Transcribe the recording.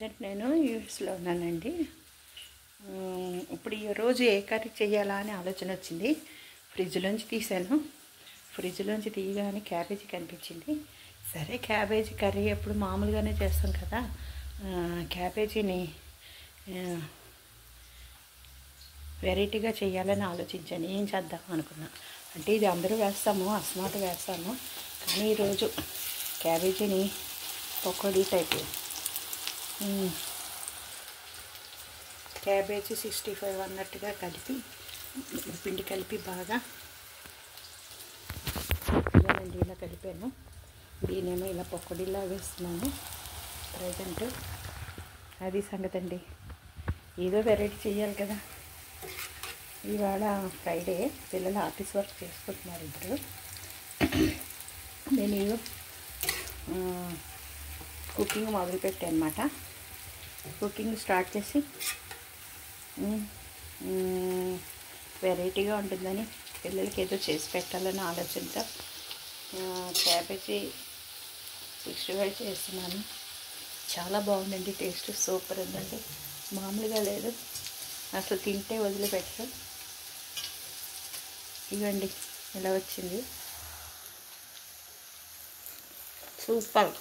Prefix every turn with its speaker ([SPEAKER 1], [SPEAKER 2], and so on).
[SPEAKER 1] నేను యూఎస్లో ఉన్నానండి. ఇప్పుడు ఈరోజు ఏ కర్రీ చేయాలా అని ఆలోచన వచ్చింది. ఫ్రిడ్జ్లోంచి తీసాను. ఫ్రిడ్జ్లోంచి తీయగానే క్యాబేజీ కనిపించింది. సరే క్యాబేజీ కర్రీ ఎప్పుడు మామూలుగానే చేస్తాం కదా, క్యాబేజీని వెరైటీగా చేయాలని ఆలోచించాను. ఏం చేద్దాం అనుకున్నా అంటే ఇది అందరూ వేస్తాము, అస్మాటు వేస్తాము, కానీ ఈరోజు క్యాబేజీని పకోడీ టైపు క్యాబేజీ 65 అన్నట్టుగా కలిపి పిండి కలిపి బాగా ఇలాంటి ఇలా కలిపాను. దీనేమో ఇలా పకోడీలా వేస్తున్నాను ప్రజెంట్. అది సంగతి అండి. ఏదో వెరైటీ చేయాలి కదా. ఇవాళ ఫ్రైడే, పిల్లలు ఆఫీస్ వర్క్ చేసుకుంటున్నారు ఇద్దరు. నేను ఏదో కుకింగ్ మొదలుపెట్టాను అన్నమాట. కుకింగ్ స్టార్ట్ చేసి వెరైటీగా ఉంటుందని పిల్లలకి ఏదో చేసి పెట్టాలని ఆలోచనతో క్యాబేజీ 65 చేస్తున్నాను. చాలా బాగుందండి. టేస్ట్ సూపర్ ఉందండి, మామూలుగా లేదు. అసలు తింటే వదిలిపెట్టరు. ఇవ్వండి ఇలా వచ్చింది, సూపర్.